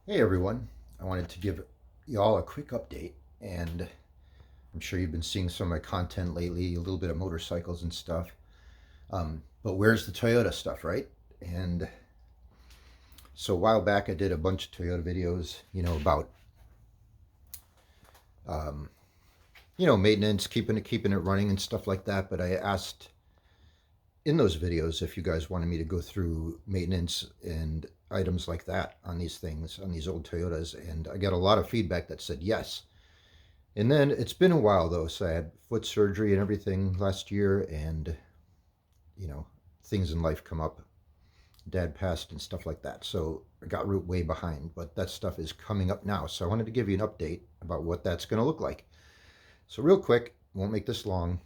Hey everyone, I wanted to give y'all a quick update, and I'm sure you've been seeing some of my content lately, a little bit of motorcycles and stuff. But where's the Toyota stuff, right? And so a while back I did a bunch of Toyota videos, about um, maintenance, keeping it running and stuff like that. But I asked in those videos if you guys wanted me to go through maintenance and items like that on these things, on these old Toyotas, and I got a lot of feedback that said yes. And then it's been a while though, so I had foot surgery and everything last year, and you know, things in life come up. Dad passed and stuff like that, so I got way behind. But that stuff is coming up now, so I wanted to give you an update about what that's going to look like. So real quick, won't make this long.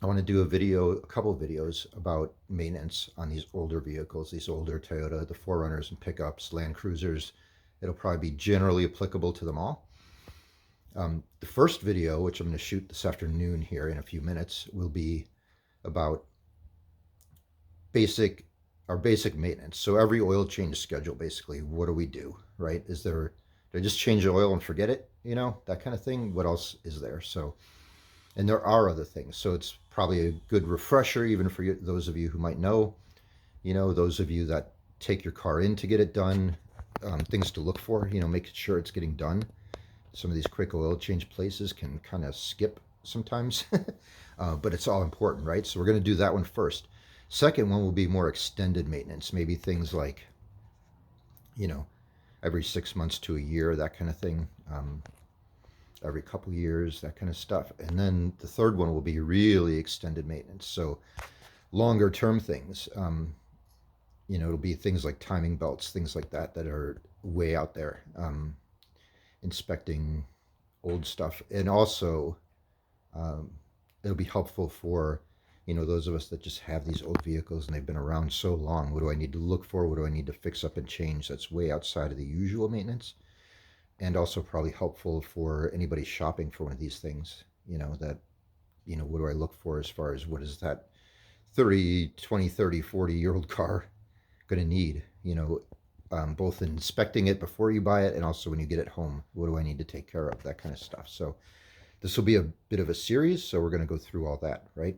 I want to do a couple of videos about maintenance on these older vehicles, these older Toyota, the 4Runners and pickups, Land Cruisers. It'll probably be generally applicable to them all. The first video, which I'm going to shoot this afternoon here in a few minutes, will be about basic our basic maintenance. So every oil change schedule, basically, what do we do, right? Do I just change the oil and forget it? That kind of thing. What else is there? So, and there are other things. So it's probably a good refresher, even for those of you who might know. Those of you that take your car in to get it done, things to look for. Making sure it's getting done. Some of these quick oil change places can kind of skip sometimes, but it's all important, right? So we're going to do that one first. Second one will be more extended maintenance, maybe things like, you know, every 6 months to a year, that kind of thing, every couple years, that kind of stuff. And then the third one will be really extended maintenance. So longer term things, it'll be things like timing belts, things like that, that are way out there. Inspecting old stuff, and also um, it'll be helpful for those of us that just have these old vehicles and they've been around so long. What do I need to look for? What do I need to fix up and change that's way outside of the usual maintenance? And also probably helpful for anybody shopping for one of these things. What do I look for as far as what is that 30, 20, 30, 40-year old car going to need? Both inspecting it before you buy it and also when you get it home. What do I need to take care of? That kind of stuff. So this will be a bit of a series, so we're going to go through all that, right?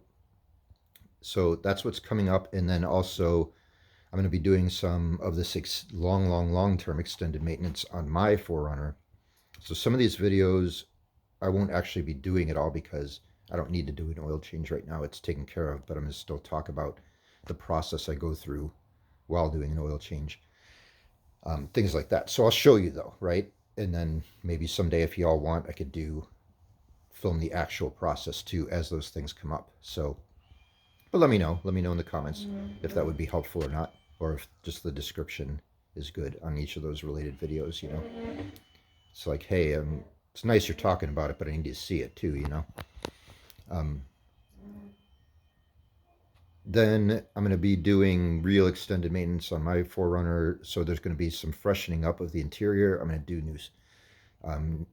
So that's what's coming up. And then also, I'm going to be doing some of this long term extended maintenance on my 4Runner. So some of these videos, I won't actually be doing it all because I don't need to do an oil change right now. It's taken care of, but I'm going to still talk about the process I go through while doing an oil change. Things like that. So I'll show you though, right? And then maybe someday, if you all want, I could film the actual process too as those things come up. So, but let me know. Let me know in the comments if that would be helpful or not, or if just the description is good on each of those related videos. It's like, hey, it's nice you're talking about it, but I need to see it too. Um, Then I'm going to be doing real extended maintenance on my 4Runner. So there's going to be some freshening up of the interior. I'm going to do new,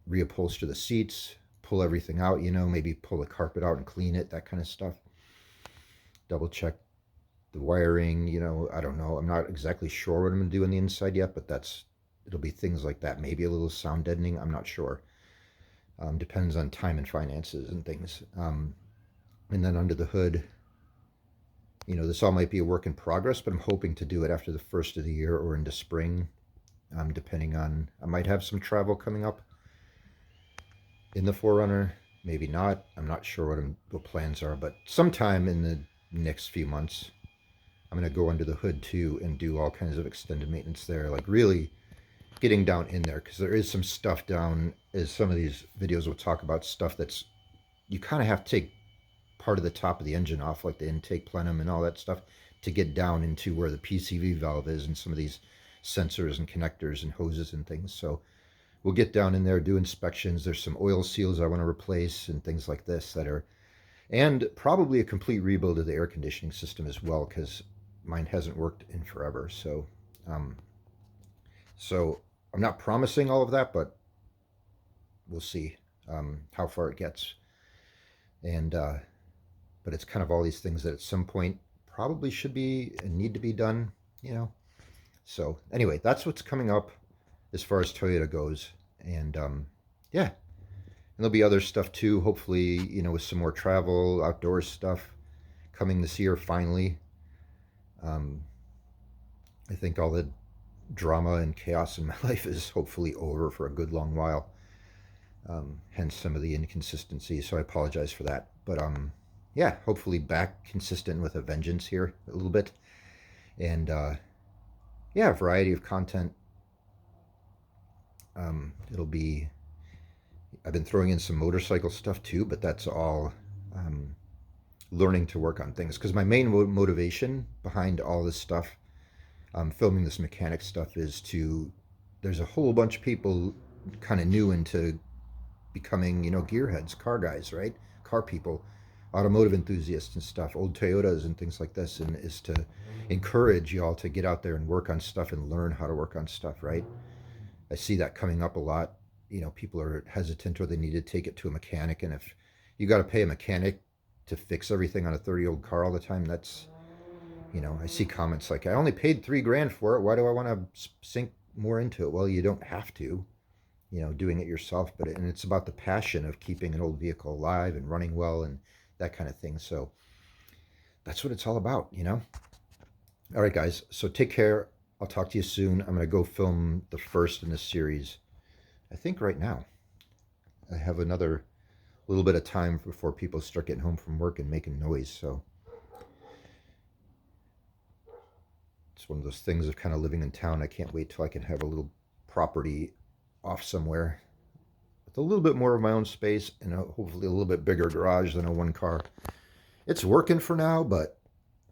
reupholster the seats, pull everything out, maybe pull the carpet out and clean it, that kind of stuff. Double check the wiring, I don't know. I'm not exactly sure what I'm going to do on the inside yet, but it'll be things like that. Maybe a little sound deadening. I'm not sure. Depends on time and finances and things. And then under the hood, this all might be a work in progress, but I'm hoping to do it after the first of the year or into spring, depending on, I might have some travel coming up in the 4Runner, maybe not. I'm not sure what plans are, but sometime in the next few months, I'm going to go under the hood too and do all kinds of extended maintenance there, like really getting down in there, because there is some stuff down, as some of these videos will talk about, stuff that's, you kind of have to take part of the top of the engine off, like the intake plenum and all that stuff, to get down into where the PCV valve is and some of these sensors and connectors and hoses and things. So we'll get down in there, do inspections. There's some oil seals I want to replace and things like this and probably a complete rebuild of the air conditioning system as well, because mine hasn't worked in forever. So I'm not promising all of that, but we'll see how far it gets. And but it's kind of all these things that at some point probably should be and need to be done. So anyway, that's what's coming up. as far as Toyota goes. And yeah, and there'll be other stuff too. Hopefully, with some more travel, outdoors stuff coming this year finally. Um, I think all the drama and chaos in my life is hopefully over for a good long while. Hence some of the inconsistency. So I apologize for that. But yeah, hopefully back consistent with a vengeance here a little bit. And yeah, a variety of content. It'll be. I've been throwing in some motorcycle stuff too, but that's all learning to work on things. Because my main motivation behind all this stuff, filming this mechanic stuff, is to. There's a whole bunch of people kind of new into becoming, gearheads, car guys, right? Car people, automotive enthusiasts and stuff, old Toyotas and things like this, and is to encourage y'all to get out there and work on stuff and learn how to work on stuff, right? I see that coming up a lot. People are hesitant or they need to take it to a mechanic, and if you got to pay a mechanic to fix everything on a 30-year-old car all the time, that's, I see comments like, I only paid $3,000 for it. Why do I want to sink more into it? Well, you don't have to, doing it yourself, and it's about the passion of keeping an old vehicle alive and running well and that kind of thing. So that's what it's all about. All right, guys. So take care. I'll talk to you soon. I'm going to go film the first in this series. I think right now. I have another little bit of time before people start getting home from work and making noise. So it's one of those things of kind of living in town. I can't wait till I can have a little property off somewhere with a little bit more of my own space and hopefully a little bit bigger garage than a one car. It's working for now, but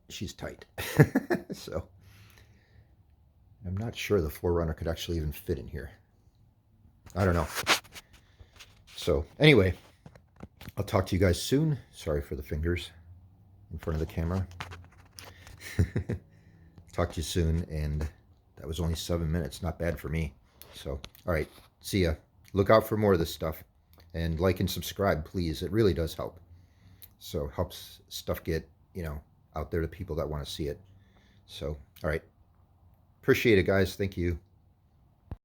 she's tight. So I'm not sure the 4Runner could actually even fit in here. I don't know. So anyway, I'll talk to you guys soon. Sorry for the fingers in front of the camera. Talk to you soon, and that was only 7 minutes. Not bad for me. So, all right, see ya. Look out for more of this stuff, and like and subscribe, please. It really does help. So helps stuff get, out there to people that want to see it. So, all right. Appreciate it, guys. Thank you.